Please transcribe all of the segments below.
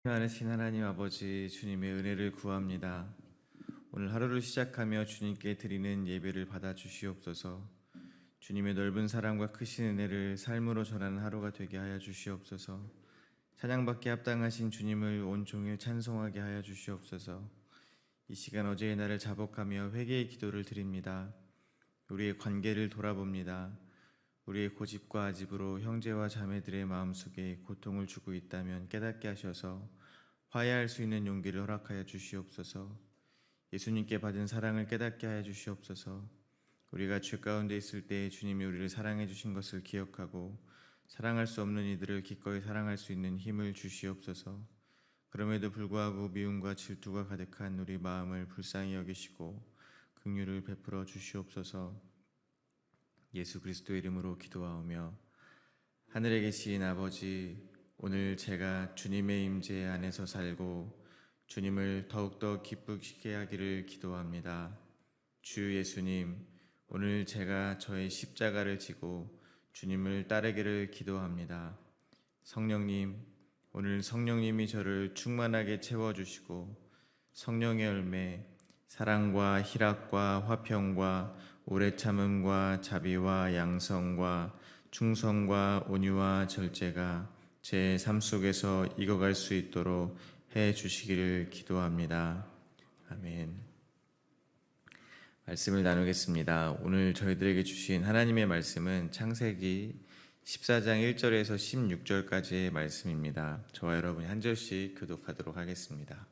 하신 하나님 아버지, 주님의 은혜를 구합니다. 오늘 하루를 시작하며 주님께 드리는 예배를 받아 주시옵소서. 주님의 넓은 사랑과 크신 은혜를 삶으로 전하는 하루가 되게 하여 주시옵소서. 찬양받기 합당하신 주님을 온종일 찬송하게 하여 주시옵소서. 이 시간 어제의 날을 자복하며 회개의 기도를 드립니다. 우리의 관계를 돌아봅니다. 우리의 고집과 아집으로 형제와 자매들의 마음속에 고통을 주고 있다면 깨닫게 하셔서 화해할 수 있는 용기를 허락하여 주시옵소서. 예수님께 받은 사랑을 깨닫게 하여 주시옵소서. 우리가 죄 가운데 있을 때 주님이 우리를 사랑해 주신 것을 기억하고 사랑할 수 없는 이들을 기꺼이 사랑할 수 있는 힘을 주시옵소서. 그럼에도 불구하고 미움과 질투가 가득한 우리 마음을 불쌍히 여기시고 긍휼을 베풀어 주시옵소서. 예수 그리스도의 이름으로 기도하오며 하늘에 계신 아버지, 오늘 제가 주님의 임재 안에서 살고 주님을 더욱더 기쁘시게 하기를 기도합니다. 주 예수님, 오늘 제가 저의 십자가를 지고 주님을 따르기를 기도합니다. 성령님, 오늘 성령님이 저를 충만하게 채워주시고 성령의 열매, 사랑과 희락과 화평과 오래 참음과 자비와 양성과 충성과 온유와 절제가 제 삶 속에서 익어갈 수 있도록 해 주시기를 기도합니다. 아멘. 말씀을 나누겠습니다. 오늘 저희들에게 주신 하나님의 말씀은 창세기 14장 1절에서 16절까지의 말씀입니다. 저와 여러분이 한 절씩 교독하도록 하겠습니다.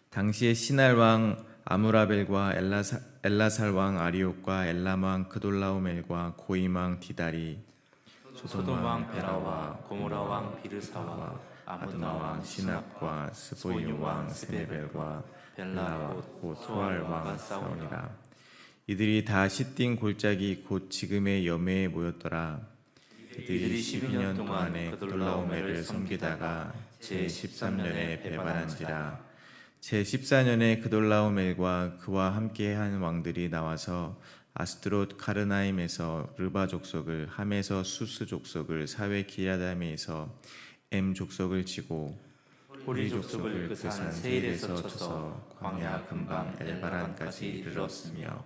당시에 시날 왕 아므라벨과 엘라살 왕 아리옥과 엘람 왕 그돌라오멜과 고임 왕 디달이, 소돔 왕 베라와 고모라 왕 비르사와 아므나 왕 시납과 스보임 왕 스데벨과 벨라와 곧 소알 왕과 싸우니라. 이들이 다 시딘 골짜기 곧 지금의 여매에 모였더라. 이들이 12년 동안에 그돌라오멜을 섬기다가 제13년에 배반한지라. 제14년에 그돌라오멜과 그와 함께한 왕들이 나와서 아스드롯 카르나임에서 르바 족속을, 함에서 수스 족속을, 사웨 기야담에서 엠 족속을 치고 호리 족속을 그 산 세일에서 쳐서 광야 근방 엘바란까지 이르렀으며,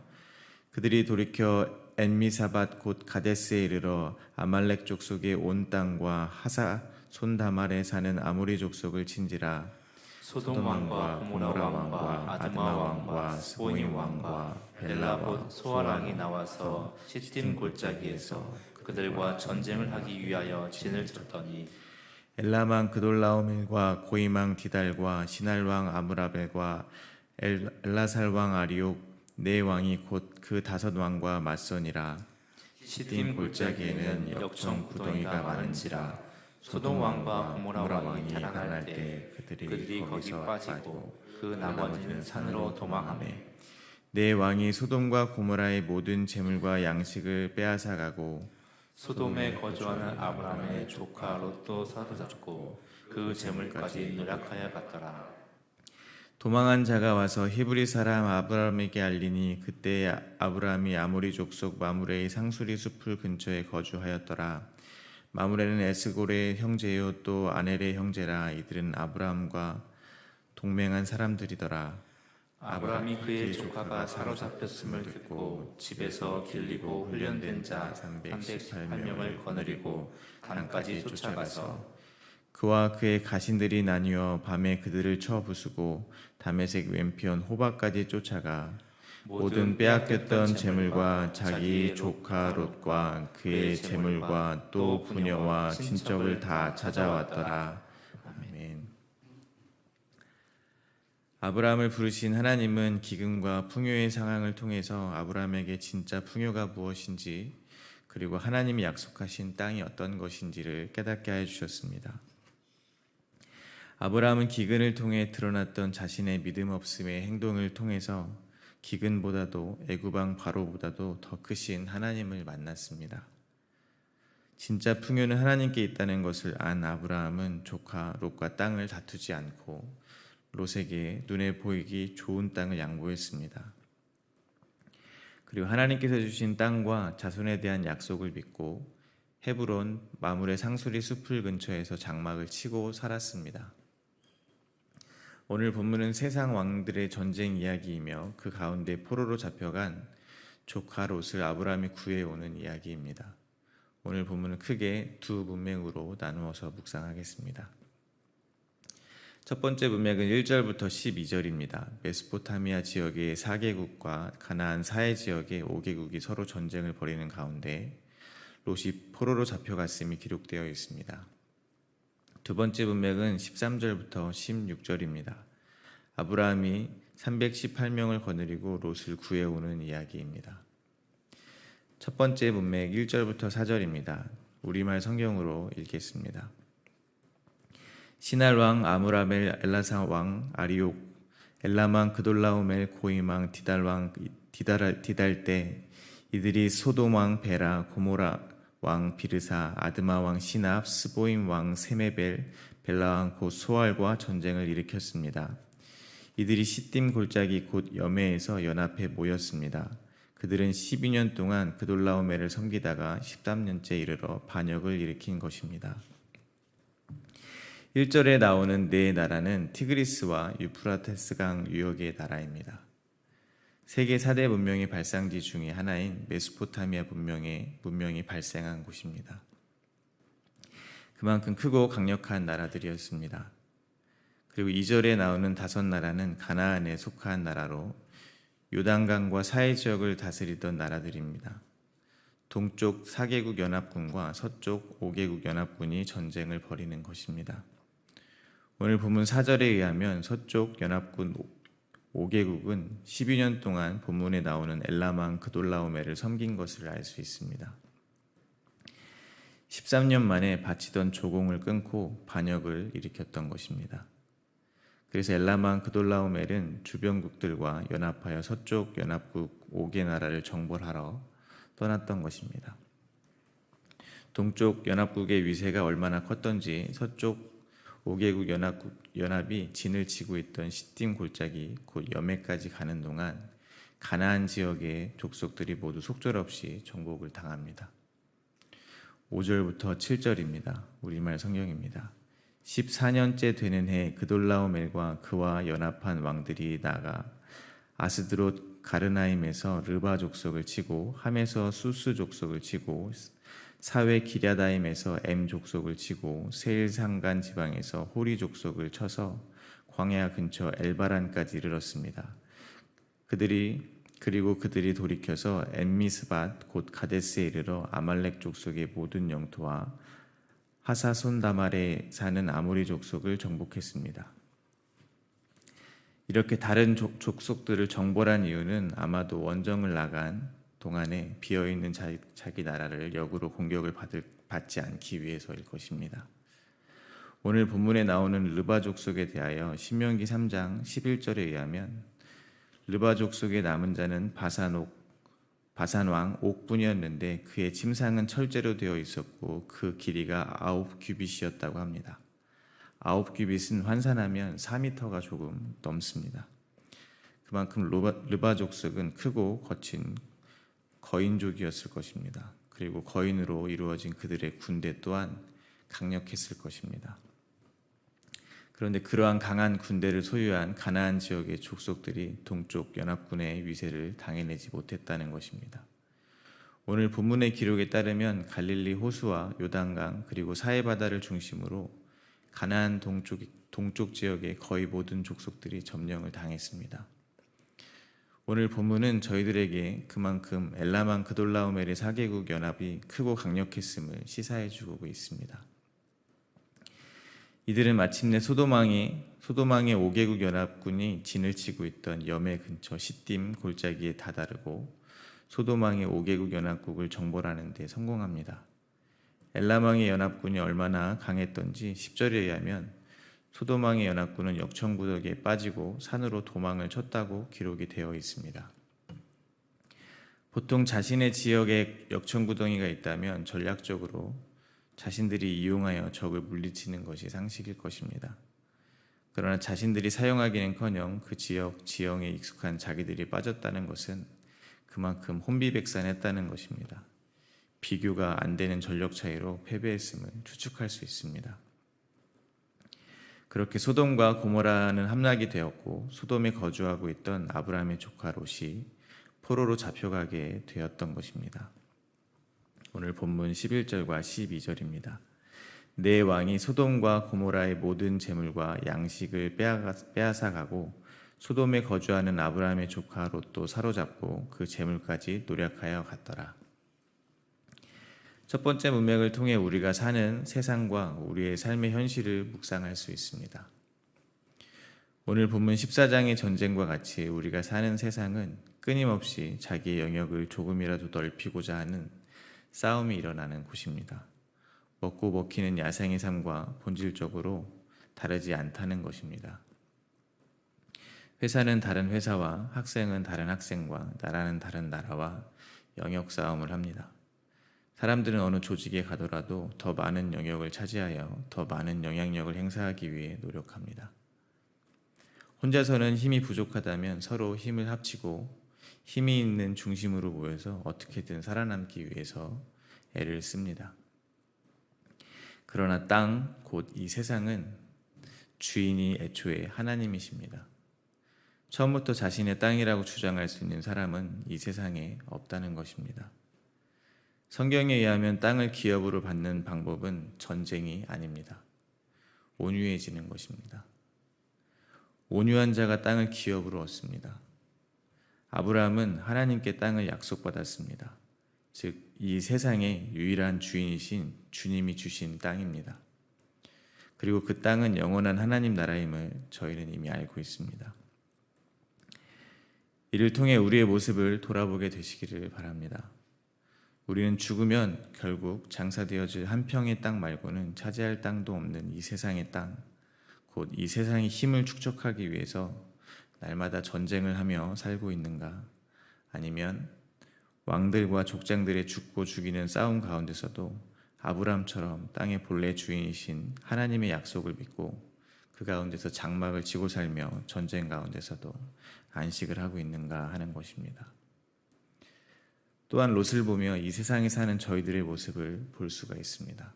그들이 돌이켜 엔미사밧 곧 가데스에 이르러 아말렉 족속의 온 땅과 하사 손다말에 사는 아모리 족속을 친지라. 소돔 왕과 고모라 왕과 아드마 왕과 스보임 왕과 벨라 곧 소알 왕이 나와서 시딤 골짜기에서 그들과 전쟁을 하기 위하여 진을 쳤더니, 엘라망 그돌라오멜과 고임왕 디달과 시날왕 아므라벨과 엘라살왕 아리옥 네 왕이 곧 그 다섯 왕과 맞서니라. 시딤 골짜기에는 역청 구덩이가 많은지라. 소돔 왕과 고모라 왕이 타락할 때 그들이 거기 빠지고 그 나머지는 산으로 도망하매, 네 왕이 소돔과 고모라의 모든 재물과 양식을 빼앗아가고 소돔에 거주하는 아브라함의 조카 롯도 사로잡고 그 재물까지 누락하여 갔더라. 도망한 자가 와서 히브리 사람 아브라함에게 알리니 그때 아브라함이 아모리 족속 마므레의 상수리 숲을 근처에 거주하였더라. 마므레는 에스골의 형제요 또 아넬의 형제라. 이들은 아브라함과 동맹한 사람들이더라. 아브라함이 그의 조카가 사로잡혔음을 듣고 집에서 길리고 훈련된 자 318명을 거느리고 단까지 쫓아가서 그와 그의 가신들이 나뉘어 밤에 그들을 쳐 부수고 다메섹 왼편 호바까지 쫓아가 모든 빼앗겼던 재물과 자기의 조카 롯과 그의 재물과 또 부녀와 친척을 다 찾아왔더라. 아멘. 아브라함을 부르신 하나님은 기근과 풍요의 상황을 통해서 아브라함에게 진짜 풍요가 무엇인지, 그리고 하나님이 약속하신 땅이 어떤 것인지를 깨닫게 하여 주셨습니다. 아브라함은 기근을 통해 드러났던 자신의 믿음 없음의 행동을 통해서 기근보다도 애굽왕 바로보다도 더 크신 하나님을 만났습니다. 진짜 풍요는 하나님께 있다는 것을 안 아브라함은 조카 롯과 땅을 다투지 않고 롯에게 눈에 보이기 좋은 땅을 양보했습니다. 그리고 하나님께서 주신 땅과 자손에 대한 약속을 믿고 헤브론, 마물의 상수리 숲을 근처에서 장막을 치고 살았습니다. 오늘 본문은 세상 왕들의 전쟁 이야기이며 그 가운데 포로로 잡혀간 조카 롯을 아브라함이 구해오는 이야기입니다. 오늘 본문은 크게 두 문맥으로 나누어서 묵상하겠습니다. 첫 번째 문맥은 1절부터 12절입니다. 메소포타미아 지역의 4개국과 가나안 사해 지역의 5개국이 서로 전쟁을 벌이는 가운데 롯이 포로로 잡혀갔음이 기록되어 있습니다. 두 번째 문맥은 13절부터 16절입니다. 아브라함이 318명을 거느리고 롯을 구해오는 이야기입니다. 첫 번째 문맥 1절부터 4절입니다. 우리말 성경으로 읽겠습니다. 시날 왕 아므라멜 엘라사 왕 아리옥 엘람 왕 그돌라오멜 고임 왕 디달 왕 디달 때 이들이 소돔 왕 베라 고모라 왕 비르사 아드마 왕 시납 스보임 왕 세메벨 벨라 왕 곧 소알과 전쟁을 일으켰습니다. 이들이 시딤 골짜기 곧 여메에서 연합해 모였습니다. 그들은 12년 동안 그돌라오멜을 섬기다가 13년째 이르러 반역을 일으킨 것입니다. 1절에 나오는 네 나라는 티그리스와 유프라테스강 유역의 나라입니다. 세계 4대 문명의 발상지 중에 하나인 메소포타미아 문명이 발생한 곳입니다. 그만큼 크고 강력한 나라들이었습니다. 그리고 2절에 나오는 5나라는 가나안에 속한 나라로 요단강과 사해 지역을 다스리던 나라들입니다. 동쪽 4개국 연합군과 서쪽 5개국 연합군이 전쟁을 벌이는 것입니다. 오늘 본문 4절에 의하면 서쪽 연합군 5개국은 12년 동안 본문에 나오는 엘라만 그돌라오멜을 섬긴 것을 알 수 있습니다. 13년 만에 바치던 조공을 끊고 반역을 일으켰던 것입니다. 그래서 엘라만 그돌라오멜은 주변국들과 연합하여 서쪽 연합국 5개 나라를 정벌하러 떠났던 것입니다. 동쪽 연합국의 위세가 얼마나 컸던지 서쪽 5개국 연합이 진을 치고 있던 시딤 골짜기 곧 여메까지 가는 동안 가나안 지역의 족속들이 모두 속절없이 정복을 당합니다. 5절부터 7절입니다. 우리말 성경입니다. 14년째 되는 해 그돌라오멜과 그와 연합한 왕들이 나가 아스드롯 가르나임에서 르바 족속을 치고 함에서 수스 족속을 치고 사회 기랴다임에서 엠 족속을 치고 세일상간 지방에서 호리 족속을 쳐서 광야 근처 엘바란까지 이르렀습니다. 그리고 그들이 돌이켜서 엠미스밭 곧 가데스에 이르러 아말렉 족속의 모든 영토와 하사손다말에 사는 아모리 족속을 정복했습니다. 이렇게 다른 족속들을 정벌한 이유는 아마도 원정을 나간 동안에 비어있는 자기 나라를 역으로 공격을 받지 않기 위해서일 것입니다. 오늘 본문에 나오는 르바 족속에 대하여 신명기 3장 11절에 의하면 르바 족속의 남은 자는 바산 왕 옥분이었는데 그의 침상은 철제로 되어 있었고 그 길이가 9규빗이었다고 합니다. 9규빗은 환산하면 4m가 조금 넘습니다. 그만큼 르바 족속은 크고 거친 거인족이었을 것입니다. 그리고 거인으로 이루어진 그들의 군대 또한 강력했을 것입니다. 그런데 그러한 강한 군대를 소유한 가나안 지역의 족속들이 동쪽 연합군의 위세를 당해내지 못했다는 것입니다. 오늘 본문의 기록에 따르면 갈릴리 호수와 요단강 그리고 사해바다를 중심으로 가나안 동쪽 지역의 거의 모든 족속들이 점령을 당했습니다. 오늘 본문은 저희들에게 그만큼 엘라만 그돌라오멜의 4개국 연합이 크고 강력했음을 시사해 주고 있습니다. 이들은 마침내 소돔왕의 5개국 연합군이 진을 치고 있던 여메 근처 시딤 골짜기에 다다르고 소돔왕의 5개국 연합국을 정벌하는 데 성공합니다. 엘람왕의 연합군이 얼마나 강했던지 10절에 의하면 소돔왕의 연합군은 역청구더기에 빠지고 산으로 도망을 쳤다고 기록이 되어 있습니다. 보통 자신의 지역에 역청구덩이가 있다면 전략적으로 자신들이 이용하여 적을 물리치는 것이 상식일 것입니다. 그러나 자신들이 사용하기는커녕 그 지형에 익숙한 자기들이 빠졌다는 것은 그만큼 혼비백산했다는 것입니다. 비교가 안 되는 전력 차이로 패배했음을 추측할 수 있습니다. 그렇게 소돔과 고모라는 함락이 되었고 소돔에 거주하고 있던 아브라함의 조카 롯이 포로로 잡혀가게 되었던 것입니다. 오늘 본문 11절과 12절입니다. 내 왕이 소돔과 고모라의 모든 재물과 양식을 빼앗아가고 소돔에 거주하는 아브라함의 조카 롯도 사로잡고 그 재물까지 노력하여 갔더라. 첫 번째 문맥을 통해 우리가 사는 세상과 우리의 삶의 현실을 묵상할 수 있습니다. 오늘 본문 14장의 전쟁과 같이 우리가 사는 세상은 끊임없이 자기의 영역을 조금이라도 넓히고자 하는 싸움이 일어나는 곳입니다. 먹고 먹히는 야생의 삶과 본질적으로 다르지 않다는 것입니다. 회사는 다른 회사와 학생은 다른 학생과 나라는 다른 나라와 영역 싸움을 합니다. 사람들은 어느 조직에 가더라도 더 많은 영역을 차지하여 더 많은 영향력을 행사하기 위해 노력합니다. 혼자서는 힘이 부족하다면 서로 힘을 합치고 힘이 있는 중심으로 모여서 어떻게든 살아남기 위해서 애를 씁니다. 그러나 땅, 곧 이 세상은 주인이 애초에 하나님이십니다. 처음부터 자신의 땅이라고 주장할 수 있는 사람은 이 세상에 없다는 것입니다. 성경에 의하면 땅을 기업으로 받는 방법은 전쟁이 아닙니다. 온유해지는 것입니다. 온유한 자가 땅을 기업으로 얻습니다. 아브라함은 하나님께 땅을 약속받았습니다. 즉, 이 세상의 유일한 주인이신 주님이 주신 땅입니다. 그리고 그 땅은 영원한 하나님 나라임을 저희는 이미 알고 있습니다. 이를 통해 우리의 모습을 돌아보게 되시기를 바랍니다. 우리는 죽으면 결국 장사되어질 한 평의 땅 말고는 차지할 땅도 없는 이 세상의 땅, 곧 이 세상의 힘을 축적하기 위해서 날마다 전쟁을 하며 살고 있는가? 아니면 왕들과 족장들의 죽고 죽이는 싸움 가운데서도 아브라함처럼 땅의 본래 주인이신 하나님의 약속을 믿고 그 가운데서 장막을 지고 살며 전쟁 가운데서도 안식을 하고 있는가 하는 것입니다. 또한 롯을 보며 이 세상에 사는 저희들의 모습을 볼 수가 있습니다.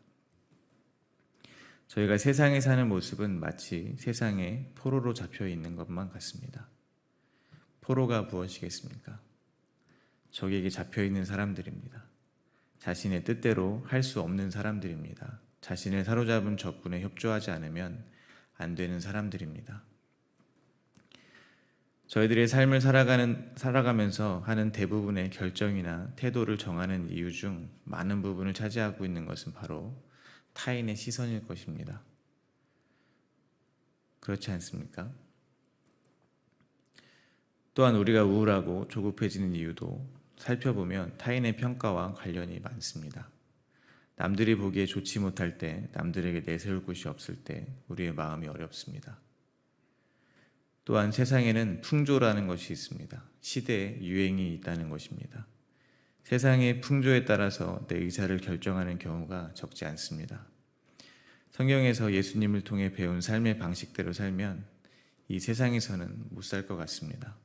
저희가 세상에 사는 모습은 마치 세상에 포로로 잡혀 있는 것만 같습니다. 포로가 무엇이겠습니까? 적에게 잡혀 있는 사람들입니다. 자신의 뜻대로 할 수 없는 사람들입니다. 자신을 사로잡은 적군에 협조하지 않으면 안 되는 사람들입니다. 저희들의 삶을 살아가면서 하는 대부분의 결정이나 태도를 정하는 이유 중 많은 부분을 차지하고 있는 것은 바로 타인의 시선일 것입니다. 그렇지 않습니까? 또한 우리가 우울하고 조급해지는 이유도 살펴보면 타인의 평가와 관련이 많습니다. 남들이 보기에 좋지 못할 때, 남들에게 내세울 곳이 없을 때 우리의 마음이 어렵습니다. 또한 세상에는 풍조라는 것이 있습니다. 시대에 유행이 있다는 것입니다. 세상의 풍조에 따라서 내 의사를 결정하는 경우가 적지 않습니다. 성경에서 예수님을 통해 배운 삶의 방식대로 살면 이 세상에서는 못 살 것 같습니다.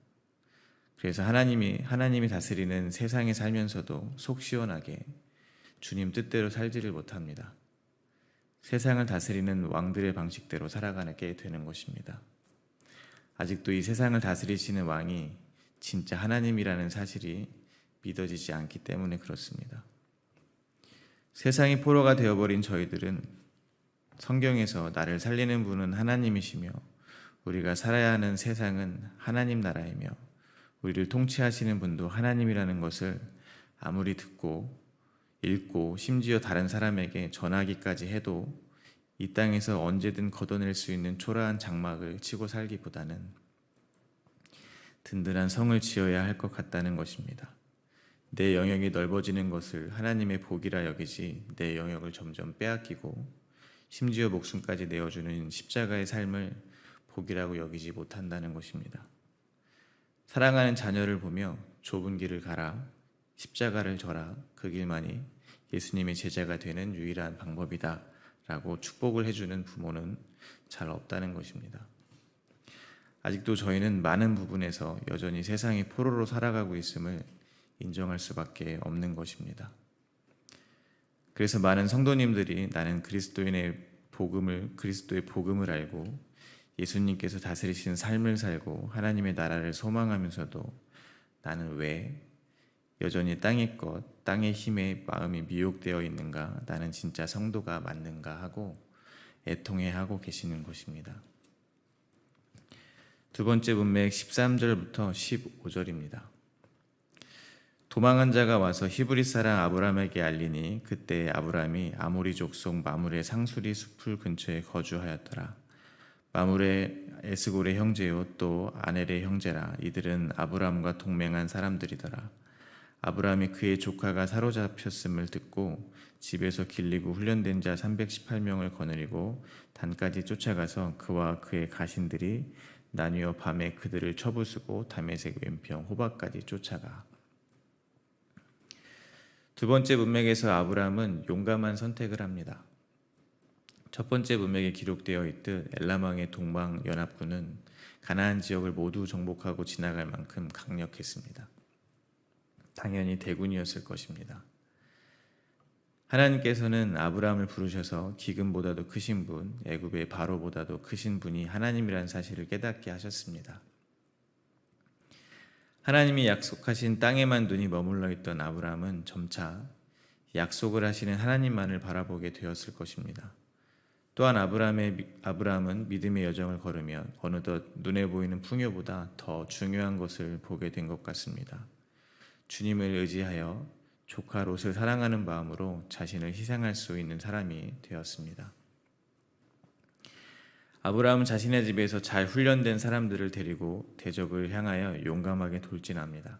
그래서 하나님이 다스리는 세상에 살면서도 속 시원하게 주님 뜻대로 살지를 못합니다. 세상을 다스리는 왕들의 방식대로 살아가게 되는 것입니다. 아직도 이 세상을 다스리시는 왕이 진짜 하나님이라는 사실이 믿어지지 않기 때문에 그렇습니다. 세상이 포로가 되어버린 저희들은 성경에서 나를 살리는 분은 하나님이시며 우리가 살아야 하는 세상은 하나님 나라이며 우리를 통치하시는 분도 하나님이라는 것을 아무리 듣고 읽고 심지어 다른 사람에게 전하기까지 해도 이 땅에서 언제든 걷어낼 수 있는 초라한 장막을 치고 살기보다는 든든한 성을 지어야 할 것 같다는 것입니다. 내 영역이 넓어지는 것을 하나님의 복이라 여기지 내 영역을 점점 빼앗기고 심지어 목숨까지 내어주는 십자가의 삶을 복이라고 여기지 못한다는 것입니다. 사랑하는 자녀를 보며 좁은 길을 가라, 십자가를 져라, 그 길만이 예수님의 제자가 되는 유일한 방법이다 라고 축복을 해주는 부모는 잘 없다는 것입니다. 아직도 저희는 많은 부분에서 여전히 세상의 포로로 살아가고 있음을 인정할 수밖에 없는 것입니다. 그래서 많은 성도님들이 나는 그리스도의 복음을 알고 예수님께서 다스리신 삶을 살고 하나님의 나라를 소망하면서도 나는 왜 여전히 땅의 것, 땅의 힘에 마음이 미혹되어 있는가? 나는 진짜 성도가 맞는가? 하고 애통해하고 계시는 것입니다. 두 번째 문맥 13절부터 15절입니다. 도망한 자가 와서 히브리 사람 아브람에게 알리니 그때 아브람이 아모리 족속 마물의 상수리 숲을 근처에 거주하였더라. 마물의 에스골의 형제요 또 아넬의 형제라. 이들은 아브람과 동맹한 사람들이더라. 아브람이 그의 조카가 사로잡혔음을 듣고 집에서 길리고 훈련된 자 318명을 거느리고 단까지 쫓아가서 그와 그의 가신들이 나뉘어 밤에 그들을 쳐부수고 다메섹 왼평 호박까지 쫓아가. 두 번째 문맥에서 아브람은 용감한 선택을 합니다. 첫 번째 문맥에 기록되어 있듯 엘람 왕의 동방 연합군은 가나안 지역을 모두 정복하고 지나갈 만큼 강력했습니다. 당연히 대군이었을 것입니다. 하나님께서는 아브라함을 부르셔서 기근보다도 크신 분, 애굽의 바로보다도 크신 분이 하나님이라는 사실을 깨닫게 하셨습니다. 하나님이 약속하신 땅에만 눈이 머물러 있던 아브라함은 점차 약속을 하시는 하나님만을 바라보게 되었을 것입니다. 또한 아브라함은 믿음의 여정을 걸으며 어느덧 눈에 보이는 풍요보다 더 중요한 것을 보게 된 것 같습니다. 주님을 의지하여 조카 롯을 사랑하는 마음으로 자신을 희생할 수 있는 사람이 되었습니다. 아브라함은 자신의 집에서 잘 훈련된 사람들을 데리고 대적을 향하여 용감하게 돌진합니다.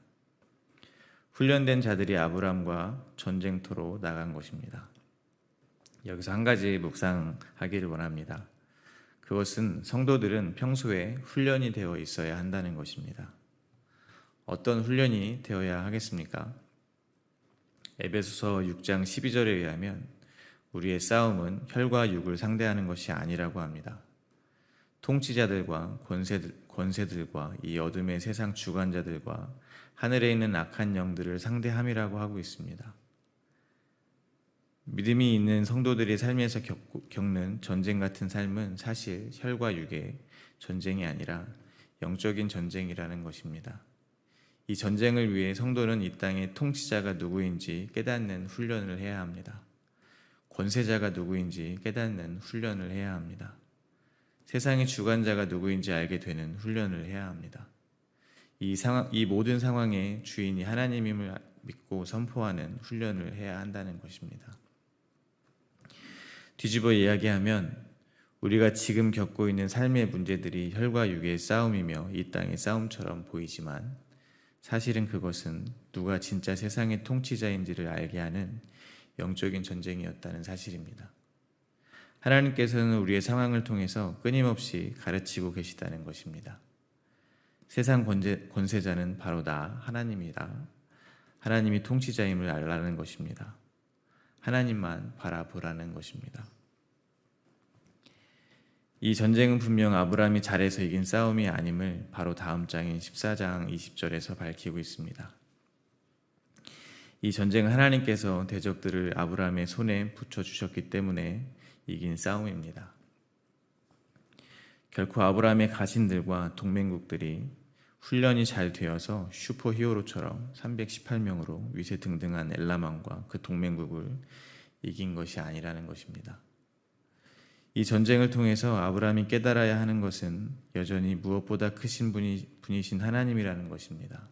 훈련된 자들이 아브라함과 전쟁터로 나간 것입니다. 여기서 한 가지 묵상하기를 원합니다. 그것은 성도들은 평소에 훈련이 되어 있어야 한다는 것입니다. 어떤 훈련이 되어야 하겠습니까? 에베소서 6장 12절에 의하면 우리의 싸움은 혈과 육을 상대하는 것이 아니라고 합니다. 통치자들과 권세들과 이 어둠의 세상 주관자들과 하늘에 있는 악한 영들을 상대함이라고 하고 있습니다. 믿음이 있는 성도들의 삶에서 겪는 전쟁 같은 삶은 사실 혈과 육의 전쟁이 아니라 영적인 전쟁이라는 것입니다. 이 전쟁을 위해 성도는 이 땅의 통치자가 누구인지 깨닫는 훈련을 해야 합니다. 권세자가 누구인지 깨닫는 훈련을 해야 합니다. 세상의 주관자가 누구인지 알게 되는 훈련을 해야 합니다. 이 모든 상황의 주인이 하나님임을 믿고 선포하는 훈련을 해야 한다는 것입니다. 뒤집어 이야기하면 우리가 지금 겪고 있는 삶의 문제들이 혈과 육의 싸움이며 이 땅의 싸움처럼 보이지만 사실은 그것은 누가 진짜 세상의 통치자인지를 알게 하는 영적인 전쟁이었다는 사실입니다. 하나님께서는 우리의 상황을 통해서 끊임없이 가르치고 계시다는 것입니다. 세상 권세자는 바로 나 하나님이다. 하나님이 통치자임을 알라는 것입니다. 하나님만 바라보라는 것입니다. 이 전쟁은 분명 아브라함이 잘해서 이긴 싸움이 아님을 바로 다음 장인 14장 20절에서 밝히고 있습니다. 이 전쟁은 하나님께서 대적들을 아브라함의 손에 붙여주셨기 때문에 이긴 싸움입니다. 결코 아브라함의 가신들과 동맹국들이 훈련이 잘 되어서 슈퍼히어로처럼 318명으로 위세등등한 엘람 왕과 그 동맹국을 이긴 것이 아니라는 것입니다. 이 전쟁을 통해서 아브라함이 깨달아야 하는 것은 여전히 무엇보다 크신 분이신 하나님이라는 것입니다.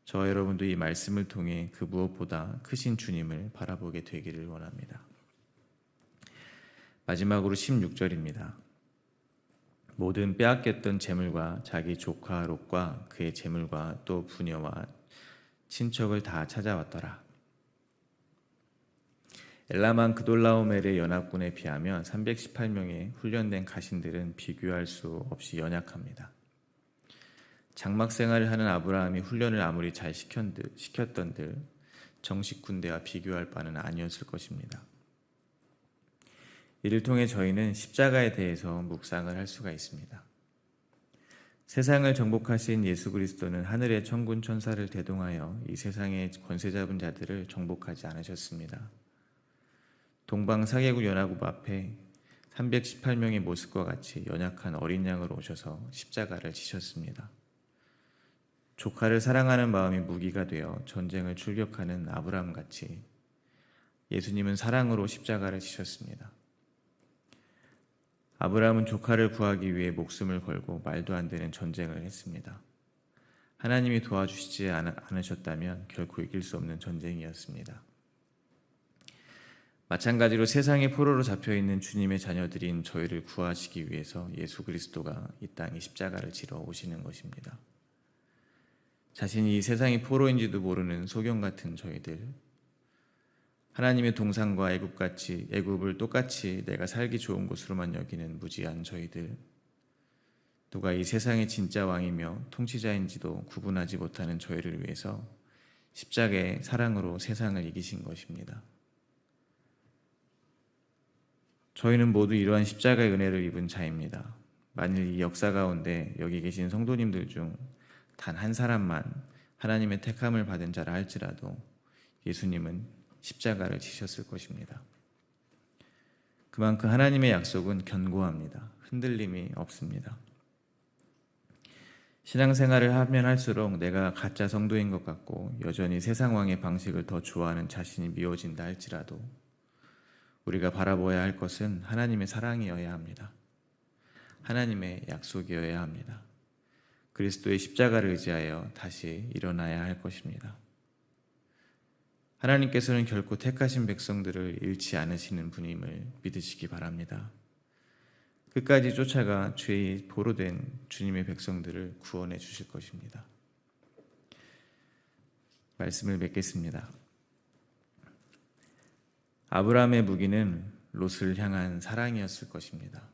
저와 여러분도 이 말씀을 통해 그 무엇보다 크신 주님을 바라보게 되기를 원합니다. 마지막으로 16절입니다. 모든 빼앗겼던 재물과 자기 조카 롯과 그의 재물과 또 부녀와 친척을 다 찾아왔더라. 엘라만 그돌라오멜의 연합군에 비하면 318명의 훈련된 가신들은 비교할 수 없이 연약합니다. 장막 생활을 하는 아브라함이 훈련을 아무리 잘 시켰던들 정식 군대와 비교할 바는 아니었을 것입니다. 이를 통해 저희는 십자가에 대해서 묵상을 할 수가 있습니다. 세상을 정복하신 예수 그리스도는 하늘의 천군 천사를 대동하여 이 세상의 권세 잡은 자들을 정복하지 않으셨습니다. 동방사개국 연합국 앞에 318명의 모습과 같이 연약한 어린 양으로 오셔서 십자가를 지셨습니다. 조카를 사랑하는 마음이 무기가 되어 전쟁을 출격하는 아브라함 같이 예수님은 사랑으로 십자가를 지셨습니다. 아브라함은 조카를 구하기 위해 목숨을 걸고 말도 안 되는 전쟁을 했습니다. 하나님이 도와주시지 않으셨다면 결코 이길 수 없는 전쟁이었습니다. 마찬가지로 세상의 포로로 잡혀있는 주님의 자녀들인 저희를 구하시기 위해서 예수 그리스도가 이 땅에 십자가를 지러 오시는 것입니다. 자신이 이 세상의 포로인지도 모르는 소경 같은 저희들, 하나님의 동산과 애굽을 똑같이 내가 살기 좋은 곳으로만 여기는 무지한 저희들, 누가 이 세상의 진짜 왕이며 통치자인지도 구분하지 못하는 저희를 위해서 십자가의 사랑으로 세상을 이기신 것입니다. 저희는 모두 이러한 십자가의 은혜를 입은 자입니다. 만일 이 역사 가운데 여기 계신 성도님들 중 단 한 사람만 하나님의 택함을 받은 자라 할지라도 예수님은 십자가를 지셨을 것입니다. 그만큼 하나님의 약속은 견고합니다. 흔들림이 없습니다. 신앙생활을 하면 할수록 내가 가짜 성도인 것 같고 여전히 세상 왕의 방식을 더 좋아하는 자신이 미워진다 할지라도 우리가 바라보아야 할 것은 하나님의 사랑이어야 합니다. 하나님의 약속이어야 합니다. 그리스도의 십자가를 의지하여 다시 일어나야 할 것입니다. 하나님께서는 결코 택하신 백성들을 잃지 않으시는 분임을 믿으시기 바랍니다. 끝까지 쫓아가 죄의 포로된 주님의 백성들을 구원해 주실 것입니다. 말씀을 맺겠습니다. 아브라함의 무기는 롯을 향한 사랑이었을 것입니다.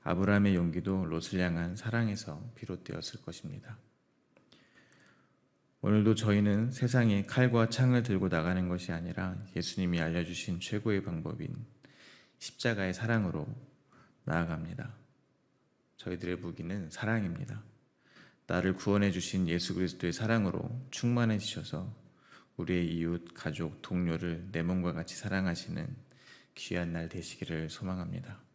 아브라함의 용기도 롯을 향한 사랑에서 비롯되었을 것입니다. 오늘도 저희는 세상에 칼과 창을 들고 나가는 것이 아니라 예수님이 알려주신 최고의 방법인 십자가의 사랑으로 나아갑니다. 저희들의 무기는 사랑입니다. 나를 구원해 주신 예수 그리스도의 사랑으로 충만해지셔서 우리의 이웃, 가족, 동료를 내 몸과 같이 사랑하시는 귀한 날 되시기를 소망합니다.